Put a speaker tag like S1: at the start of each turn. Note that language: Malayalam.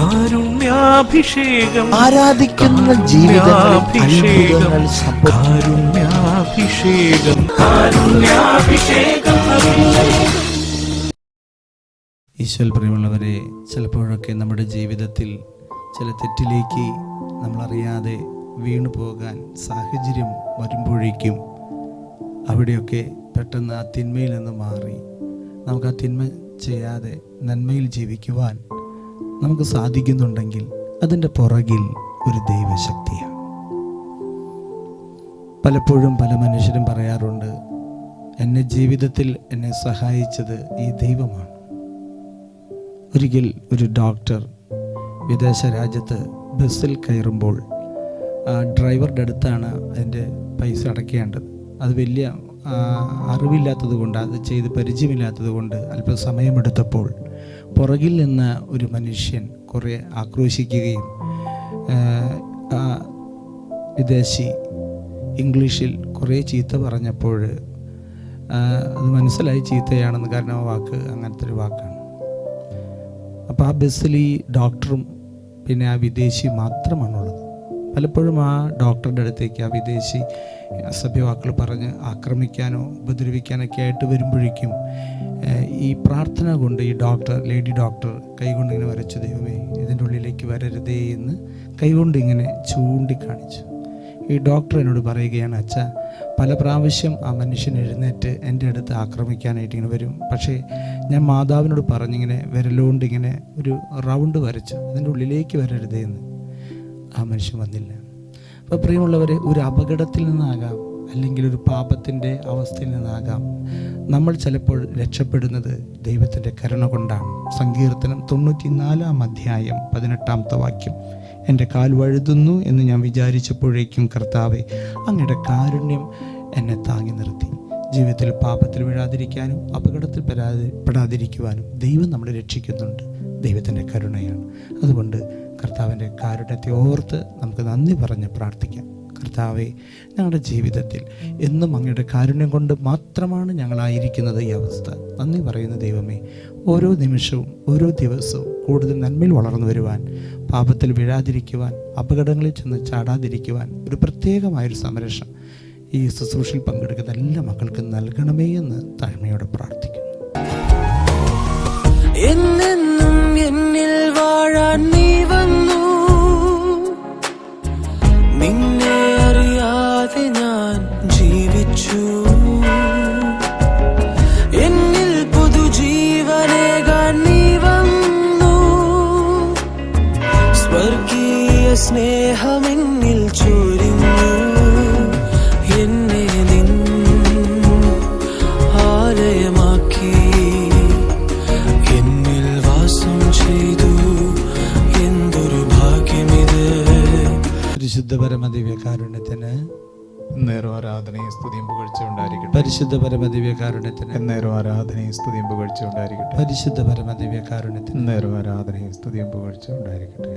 S1: കാരുണ്യാഭിഷേകം,
S2: ആരാധിക്കുന്ന ജീവിതങ്ങൾ,
S1: കാരുണ്യാഭിഷേകം, കാരുണ്യാഭിഷേകം.
S3: ഈശോയിൽ പ്രിയമുള്ളവരെ, ചിലപ്പോഴൊക്കെ നമ്മുടെ ജീവിതത്തിൽ ചില തെറ്റിലേക്ക് നമ്മളറിയാതെ വീണു പോകാൻ സാഹചര്യം വരുമ്പോഴേക്കും അവിടെയൊക്കെ പെട്ടെന്ന് ആ തിന്മയിൽ നിന്ന് മാറി നമുക്ക് ആ തിന്മ ചെയ്യാതെ നന്മയിൽ ജീവിക്കുവാൻ നമുക്ക് സാധിക്കുന്നുണ്ടെങ്കിൽ അതിൻ്റെ പുറകിൽ ഒരു ദൈവശക്തിയാണ്. പലപ്പോഴും പല മനുഷ്യരും പറയാറുണ്ട്, എന്നെ ജീവിതത്തിൽ എന്നെ സഹായിച്ചത് ഈ ദൈവമാണ്. ഒരിക്കൽ ഒരു ഡോക്ടർ വിദേശ രാജ്യത്ത് ബസ്സിൽ കയറുമ്പോൾ ഡ്രൈവറുടെ അടുത്താണ് അതിൻ്റെ പൈസ അടയ്ക്കേണ്ടത്. അത് വലിയ അറിവില്ലാത്തത് കൊണ്ട്, അത് ചെയ്ത് പരിചയമില്ലാത്തത് കൊണ്ട് അല്പം സമയമെടുത്തപ്പോൾ പുറകിൽ നിന്ന് ഒരു മനുഷ്യൻ കുറേ ആക്രോശിക്കുകയും വിദേശി ഇംഗ്ലീഷിൽ കുറേ ചീത്ത പറഞ്ഞപ്പോൾ അത് മനസ്സിലായി ചീത്തയാണെന്ന്. കാരണം ആ വാക്ക് അങ്ങനത്തെ ഒരു വാക്കാണ്. അപ്പോൾ ആ ബസ്സിൽ ഈ ഡോക്ടറും പിന്നെ ആ വിദേശി മാത്രമാണുള്ളത്. പലപ്പോഴും ആ ഡോക്ടറുടെ അടുത്തേക്ക് ആ വിദേശി അസഭ്യവാക്കുകൾ പറഞ്ഞ് ആക്രമിക്കാനോ ഉപദ്രവിക്കാനൊക്കെ ആയിട്ട് വരുമ്പോഴേക്കും ഈ പ്രാർത്ഥന കൊണ്ട് ഈ ലേഡി ഡോക്ടർ കൈകൊണ്ട് ഇങ്ങനെ വരച്ചു, ദൈവമേ ഇതിൻ്റെ ഉള്ളിലേക്ക് വരരുതേ എന്ന് കൈകൊണ്ട് ഇങ്ങനെ ചൂണ്ടിക്കാണിച്ചു. ഈ ഡോക്ടർ എന്നോട് പറയുകയാണ്, അച്ഛാ, പല പ്രാവശ്യം ആ മനുഷ്യൻ എഴുന്നേറ്റ് എൻ്റെ അടുത്ത് ആക്രമിക്കാനായിട്ട് ഇങ്ങനെ വരും. പക്ഷേ ഞാൻ മാതാവിനോട് പറഞ്ഞിങ്ങനെ വിരലുകൊണ്ട് ഇങ്ങനെ ഒരു റൗണ്ട് വരച്ചു, അതിൻ്റെ ഉള്ളിലേക്ക് വരരുതേ എന്ന്. ആ മനുഷ്യൻ വന്നില്ല. അപ്പോൾ പ്രിയമുള്ളവരെ, ഒരു അപകടത്തിൽ നിന്നാകാം, അല്ലെങ്കിൽ ഒരു പാപത്തിൻ്റെ അവസ്ഥയിൽ നിന്നാകാം നമ്മൾ ചിലപ്പോൾ രക്ഷപ്പെടുന്നത് ദൈവത്തിൻ്റെ കരുണ കൊണ്ടാണ്. സങ്കീർത്തനം 94-ാം വാക്യം, എൻ്റെ കാൽ വഴുതുന്നു എന്ന് ഞാൻ വിചാരിച്ചപ്പോഴേക്കും കർത്താവേ, അങ്ങയുടെ കാരുണ്യം എന്നെ താങ്ങി നിർത്തി. ജീവിതത്തിൽ പാപത്തിൽ വീഴാതിരിക്കാനും അപകടത്തിൽ പെടാതിരിക്കുവാനും ദൈവം നമ്മളെ രക്ഷിക്കുന്നുണ്ട്. ദൈവത്തിൻ്റെ കരുണയാണ്. അതുകൊണ്ട് കർത്താവിൻ്റെ കാരുണ്യത്തെ ഓർത്ത് നമുക്ക് നന്ദി പറഞ്ഞ് പ്രാർത്ഥിക്കാം. കർത്താവേ, ഞങ്ങളുടെ ജീവിതത്തിൽ എന്നും അങ്ങയുടെ കാരുണ്യം കൊണ്ട് മാത്രമാണ് ഞങ്ങളായിരിക്കുന്നത് ഈ അവസ്ഥ. നന്ദി പറയുന്ന ദൈവമേ, ഓരോ നിമിഷവും ഓരോ ദിവസവും കൂടുതൽ നന്മയിൽ വളർന്നു വരുവാൻ, പാപത്തിൽ വീഴാതിരിക്കുവാൻ, അപകടങ്ങളിൽ ചെന്ന് ചാടാതിരിക്കുവാൻ ഒരു പ്രത്യേകമായൊരു സംരക്ഷണം ഈ ശുശ്രൂഷയിൽ പങ്കെടുക്കുന്ന എല്ലാ മക്കൾക്കും നൽകണമേ എന്ന് താഴ്മയോടെ പ്രാർത്ഥിക്കുന്നു.
S4: എന്നെന്നും എന്നിൽ വാഴാൻ നീ വന്നു, നിന്നെ അറിയാതെ ഞാൻ ജീവിച്ചു. എന്നിൽ പുതുജീവനേകാൻ നീ വന്നു, സ്വർഗീയ സ്നേഹമെന്നിൽ ചൊരിഞ്ഞു. എന്നെ നിൻ ആലയമാക്കി എന്നിൽ വാസം ചെയ്തു. എന്തൊരു ഭാഗ്യമിത്.
S3: പരിശുദ്ധ പരമദിവ്യകാരുണ്യത്തിന്
S5: എന്നേരം ആരാധനയും സ്തുതിയും പുകഴ്ചയും ഉണ്ടായിരിക്കട്ടെ.
S3: പരിശുദ്ധ പരമദിവ്യകാരുണ്യത്തിന്
S5: എന്നേരം ആരാധനയും സ്തുതിയും പുകഴ്ചയും ഉണ്ടായിരിക്കട്ടെ.
S3: പരിശുദ്ധ പരമദിവ്യകാരുണ്യത്തിന്
S5: എന്നേരം ആരാധനയും സ്തുതിയും പുകഴ്ചയും ഉണ്ടായിരിക്കട്ടെ.